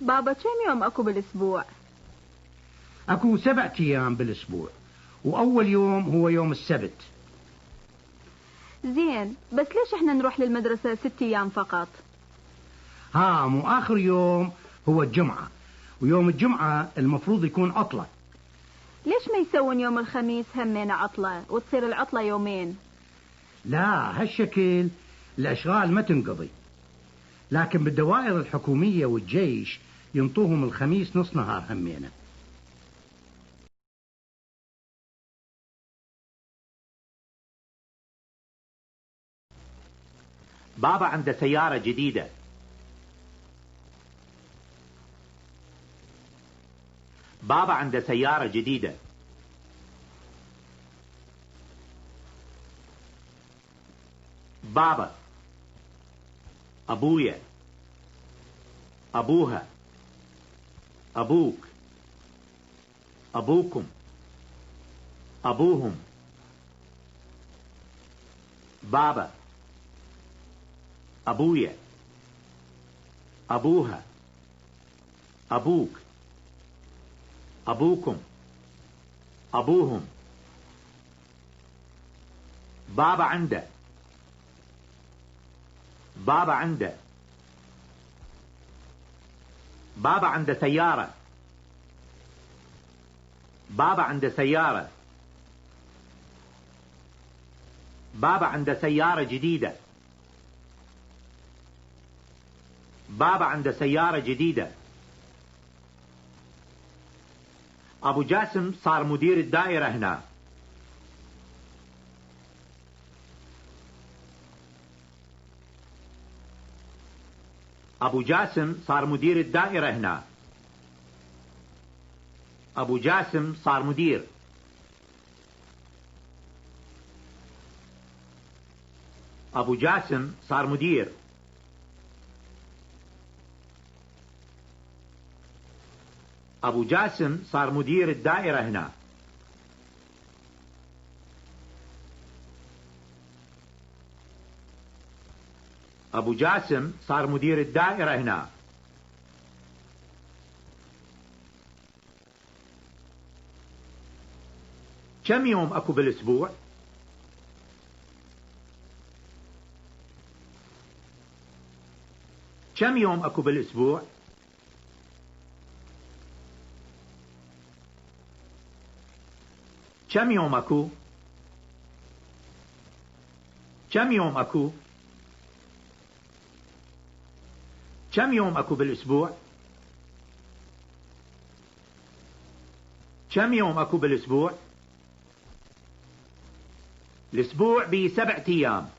بابا كم يوم أكو بالأسبوع؟ أكو 7 أيام بالأسبوع، وأول يوم هو يوم السبت. زين، بس ليش احنا نروح للمدرسة 6 أيام فقط؟ مو آخر يوم هو الجمعة، ويوم الجمعة المفروض يكون عطلة. ليش ما يسوون يوم الخميس همين عطلة وتصير العطلة يومين؟ لا، هالشكل الأشغال ما تنقضي، لكن بالدوائر الحكومية والجيش ينطوهم الخميس نص نهار همينة. بابا عنده سيارة جديدة. بابا عنده سيارة جديدة. بابا، أبويا، أبوها، أبوك، أبوكم، أبوهم. بابا، أبويا، أبوها، أبوك، أبوكم، أبوهم. بابا عنده. بابا عنده. بابا عنده سيارة. بابا عنده سيارة. بابا عنده سيارة جديدة. بابا عنده سيارة جديدة. أبو جاسم صار مدير الدائرة هنا. أبو جاسم صار مدير الدائرة هنا. أبو جاسم صار مدير. أبو جاسم صار مدير. أبو جاسم صار مدير الدائرة هنا. أبو جاسم صار مدير الدائرة هنا. كم يوم أكو بالأسبوع؟ كم يوم أكو بالأسبوع؟ كم يوم أكو؟ كم يوم أكو؟ كم يوم أكو بالأسبوع؟ كم يوم أكو بالأسبوع؟ الأسبوع بيه 7 أيام.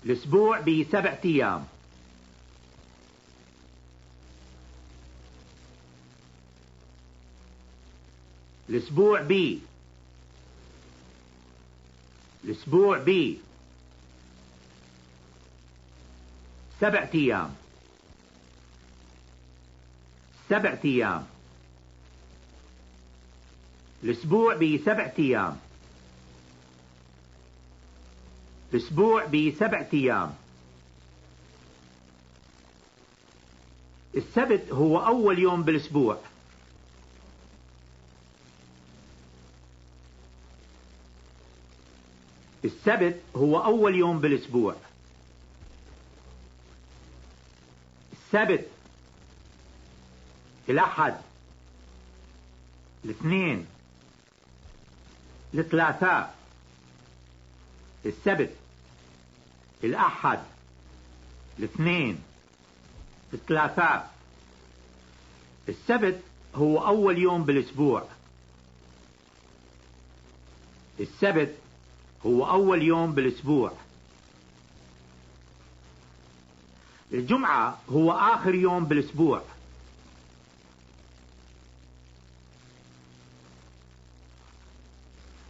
الأسبوع بيه 7 أيام. الأسبوع بيه. الأسبوع بيه 7 أيام. 7 أيام. الأسبوع بيه 7 أيام. الأسبوع بيه 7 أيام. السبت هو أول يوم بالأسبوع. السبت هو أول يوم بالأسبوع. السبت، الأحد، الاثنين، الثلاثاء. السبت، الأحد، الاثنين، الثلاثاء. السبت هو أول يوم بالأسبوع. السبت هو أول يوم بالأسبوع. الجمعة هو آخر يوم بالأسبوع.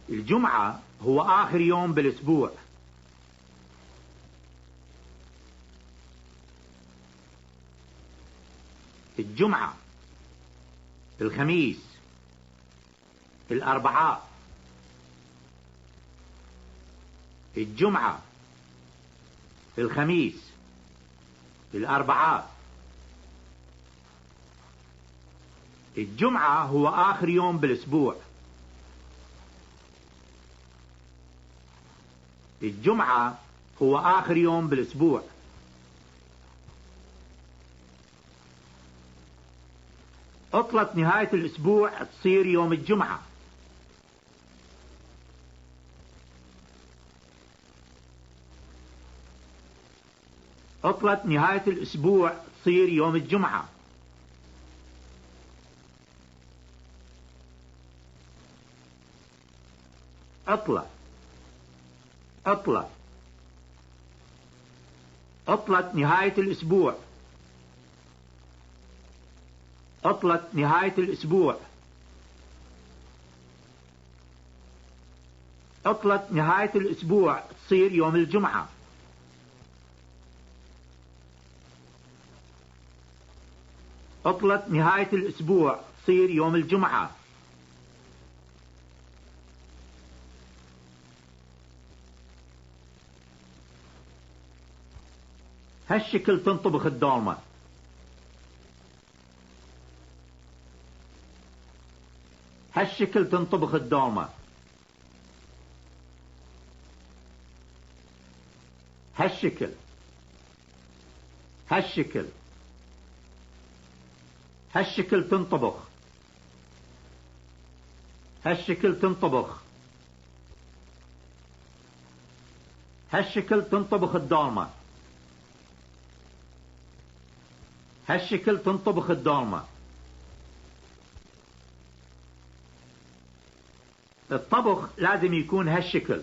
الجمعة هو آخر يوم بالأسبوع. الجمعة، الخميس، الأربعاء. الجمعة، الخميس، الأربعاء. الجمعة هو آخر يوم بالأسبوع. الجمعة هو آخر يوم بالأسبوع. عطلة نهاية الأسبوع تصير يوم الجمعة. عطلة نهاية الأسبوع تصير يوم الجمعة. عطلة، عطلة، عطلة نهاية الأسبوع. عطلة نهاية الأسبوع. عطلة نهاية الأسبوع تصير يوم الجمعة. عطلة نهاية الأسبوع تصير يوم الجمعة. هالشكل تنطبخ الدولمة. هالشكل تنطبخ الدولمة. هالشكل، هالشكل، هالشكل تنطبخ. هالشكل تنطبخ. هالشكل تنطبخ الدولمة. هالشكل تنطبخ الدولمة. الطبخ لازم يكون هالشكل.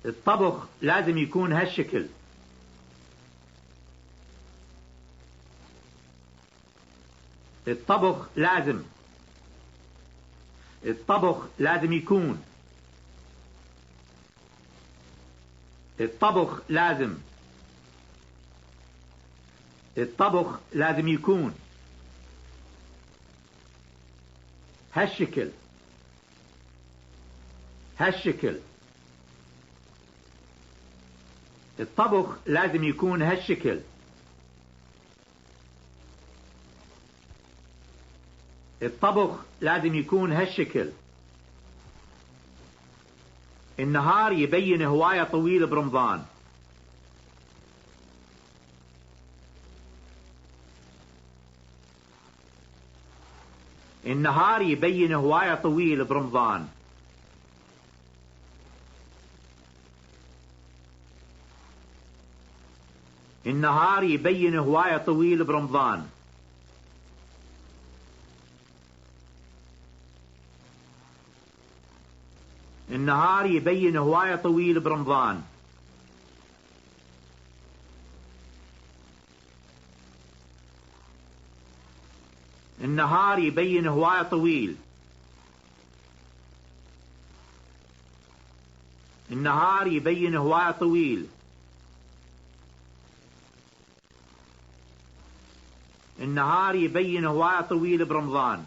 الطبخ لازم يكون هالشكل. الطبخ لازم. الطبخ لازم يكون. الطبخ لازم. الطبخ لازم يكون هالشكل. هالشكل. الطبخ لازم يكون هالشكل. الطبخ لازم يكون هالشكل. النهار يبين هواية طويل برمضان. النهار يبين هواية طويل برمضان. النهار يبين هواية طويل برمضان. النهار يبين هواية طويل برمضان. النهار يبين هواية طويل. النهار يبين هواية طويل. النهار يبين هواية طويل برمضان.